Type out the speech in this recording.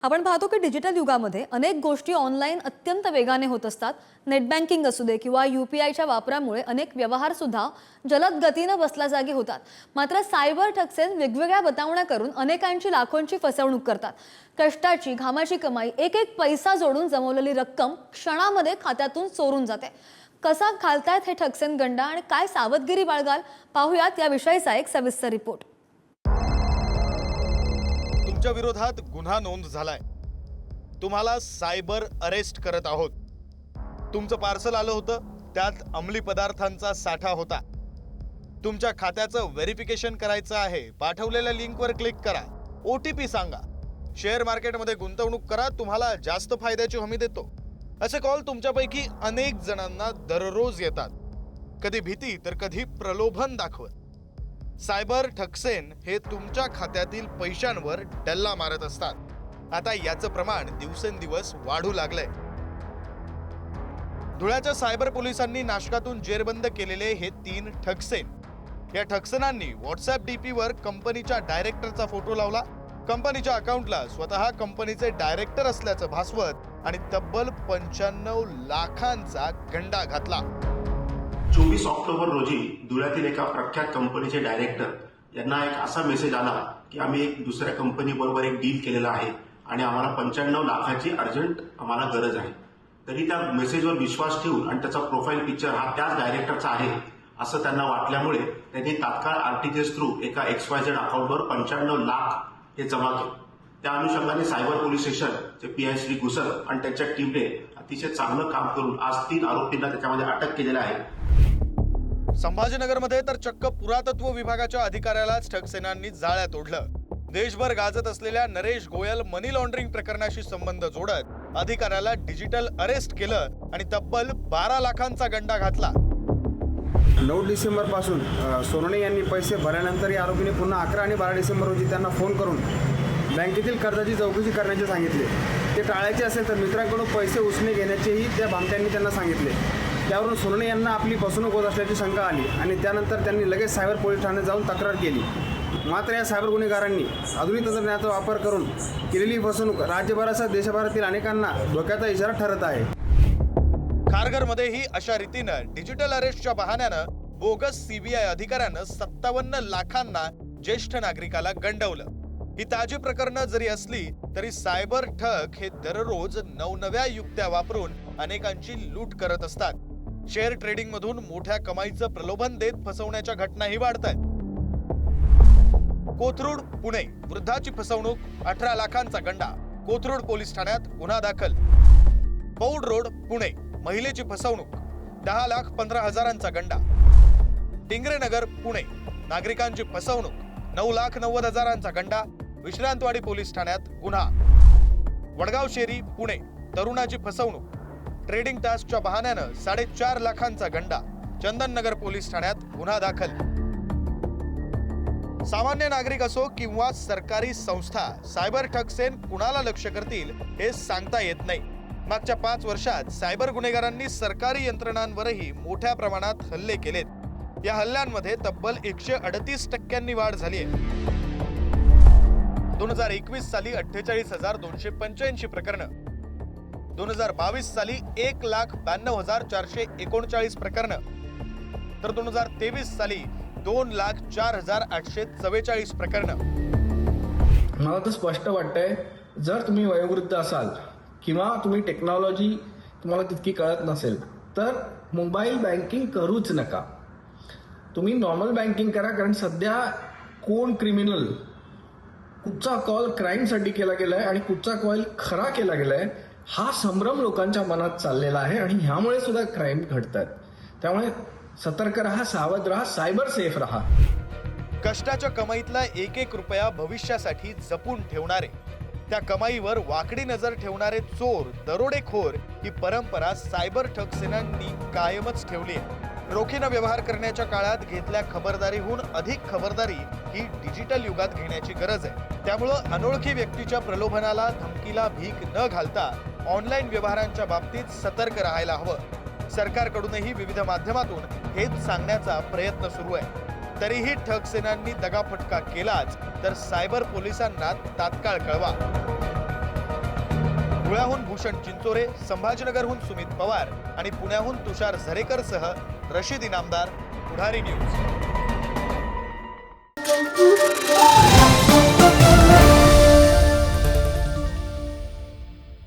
आपण पाहतो की डिजिटल युगामध्ये अनेक गोष्टी ऑनलाईन अत्यंत वेगाने होत असतात। नेट बँकिंग असू दे किंवा UPIच्या वापरामुळे अनेक व्यवहार सुद्धा जलद गतीने बसल्या जागी होतात। मात्र सायबर ठगसे वेगवेगळ्या बतावण्या करून अनेकांची लाखोंची फसवणूक करतात। कष्टाची घामाची कमाई एक एक पैसा जोडून जमवलेली रक्कम क्षणामध्ये खात्यातून चोरून जाते। कसा घालतायत हे ठगसेन गंडा आणि काय सावधगिरी बाळगाल पाहूयात या विषयीचा एक सविस्तर रिपोर्ट। तुमच्या विरोधात गुन्हा नोंद झालाय। तुम्हाला सायबर अरेस्ट करत आहोत। तुमचं पार्सल आलं होतं, त्यात अंमली पदार्थांचा साठा होता। तुमच्या खात्याचं व्हेरिफिकेशन करायचं आहे, पाठवलेल्या लिंकवर क्लिक करा, OTP सांगा, शेअर मार्केटमध्ये गुंतवणूक करा, तुम्हाला जास्त फायद्याची हमी देतो। असे कॉल तुमच्यापैकी अनेक जणांना दररोज येतात, कधी भीती तर कधी प्रलोभन दाखवत। सायबर ठगसेन हे तुमच्या खात्यातील पैशांवर डल्ला मारत असतात। आता याचं प्रमाण दिवसेंदिवस वाढू लागलंय। धुळ्याच्या सायबर पोलिसांनी नाशकातून जेरबंद केलेले हे 3 ठगसेन। या ठगसेनांनी WhatsApp DP वर कंपनीच्या डायरेक्टरचा फोटो लावला, कंपनीच्या अकाउंटला स्वतः कंपनीचे डायरेक्टर असल्याचं भासवत आणि तब्बल 95 लाखांचा गंडा घातला। 24 ऑक्टोबर रोजी धुळ्यातील एका प्रख्यात कंपनीचे डायरेक्टर यांना एक असा मेसेज आला की आम्ही एक दुसऱ्या कंपनी बरोबर एक डील केलेला आहे आणि आम्हाला 95 लाखाची अर्जंट आम्हाला गरज आहे। तरी त्या मेसेजवर विश्वास ठेवून आणि त्याचा प्रोफाईल पिक्चर हा त्याच डायरेक्टरचा आहे असं त्यांना वाटल्यामुळे त्यांनी तात्काळ RTGS थ्रू एका XYZ अकाउंटवर 95 लाख हे जमा केले। त्या अनुषंगाने सायबर पोलीस स्टेशनचे PI श्री घुसर आणि त्यांच्या टीमने अतिशय चांगलं काम करून आज 3 आरोपींना त्याच्यामध्ये अटक केलेलं आहे। संभाजीनगरमध्ये तर चक्क पुरातत्व विभागाच्या अधिकाऱ्यालाच ठगसेनांनी जाळ्यात ओढलं। देशभर गाजत असलेल्या नरेश गोयल मनी लॉन्ड्रिंग प्रकरणाशी संबंध जोडत अधिकाऱ्याला डिजिटल अरेस्ट केलं आणि तब्बल 12 लाखांचा गंडा घातला। 9 डिसेंबर पासून सोनवणे यांनी पैसे भरल्यानंतर या आरोपीने पुन्हा 11 आणि 12 डिसेंबर रोजी त्यांना फोन करून बँकेतील कर्जाची चौकशी करण्याचे सांगितले। ते टाळायचे असेल तर मित्रांकडून पैसे उसने घेण्याचेही त्या भामट्यांनी त्यांना सांगितले। त्यावरून सोनवणे यांना आपली फसवणूक होत असल्याची शंका आली आणि त्यानंतर त्यांनी लगेच सायबर पोलीस ठाण्यात जाऊन तक्रार केली। मात्र या सायबर गुन्हेगारांनी आधुनिक तंत्रज्ञानाचा वापर करून केलेली फसवणूक राज्यभरासह देशभरातील अनेकांना धोक्याचा इशारा ठरत आहे। खारघरमध्येही अशा रीतीनं डिजिटल अरेस्टच्या बहाण्यानं बोगस CBI अधिकाऱ्यानं 57 लाखांना ज्येष्ठ नागरिकाला गंडवलं। ही ताजी प्रकरणं जरी असली तरी सायबर ठग हे दररोज नवनव्या युक्त्या वापरून अनेकांची लूट करत असतात। शेअर ट्रेडिंग मधून मोठ्या कमाईचं प्रलोभन देत फसवण्याच्या घटनाही वाढतायत। कोथरूड पुणे वृद्धाची फसवणूक, 18 लाखांचा गंडा, कोथरूड पोलीस ठाण्यात गुन्हा दाखल। पौड रोड पुणे महिलेची फसवणूक, 10,15,000चा गंडा। टिंगरेनगर पुणे नागरिकांची फसवणूक, 9,90,000चा गंडा, विश्रांतवाडी पोलीस ठाण्यात गुन्हा। वडगाव शेरी पुणे तरुणाची फसवणूक, ट्रेडिंग टास्कच्या बहाण्यानं 4.5 लाखांचा गंडा, चंदननगर पोलीस ठाण्यात गुन्हा दाखल। सामान्य नागरिक असो किंवा सरकारी संस्था, सायबर ठगसेन कुणाला लक्ष करतील हे सांगता येत नाही। मागच्या 5 वर्षात सायबर गुन्हेगारांनी सरकारी यंत्रणांवरही मोठ्या प्रमाणात हल्ले केलेत। या हल्ल्यांमध्ये तब्बल 138% वाढ झाली आहे। 2021 साली 48,285 प्रकरणं, 2022 साली 1,92,439 प्रकरणं, तर 2023 साली 2,04,844 प्रकरणं। मला तर स्पष्ट वाटतंय, जर तुम्ही वयोवृद्ध असाल किंवा तुम्ही टेक्नॉलॉजी तुम्हाला तितकी कळत नसेल तर मोबाईल बँकिंग करूच नका। तुम्ही नॉर्मल बँकिंग करा, कारण सध्या कोण क्रिमिनल, कुठचा कॉल क्राईमसाठी केला गेलाय आणि कुठचा कॉल खरा केला गेलाय हा संभ्रम लोकांच्या मनात चाललेला आहे आणि ह्यामुळे सुद्धा क्राईम घडतात। त्यामुळे सतर्क राहा, सावध राहा, सायबर सेफ राहा। कष्टाच्या कमाईतला एक एक रुपया भविष्यासाठी जपून ठेवणारे, त्या कमाईवर वाकडी नजर ठेवणारे चोर, दरोडेखोर ही परंपरा सायबर ठगसेनांनी कायमच ठेवली आहे। रोखीनं व्यवहार करण्याच्या काळात घेतल्या खबरदारीहून अधिक खबरदारी ही डिजिटल युगात घेण्याची गरज आहे। त्यामुळं अनोळखी व्यक्तीच्या प्रलोभनाला, धमकीला भीक न घालता ऑनलाईन व्यवहारांच्या बाबतीत सतर्क राहायला हवं। सरकारकडूनही विविध माध्यमातून हेच सांगण्याचा प्रयत्न सुरू आहे। तरीही ठगसेनांनी दगाफटका केलाच तर सायबर पोलिसांना तात्काळ कळवा। धुळ्याहून भूषण चिंचोरे, संभाजीनगरहून सुमित पवार आणि पुण्याहून तुषार झरेकर सह रशीद इनामदार, पुढारी न्यूज.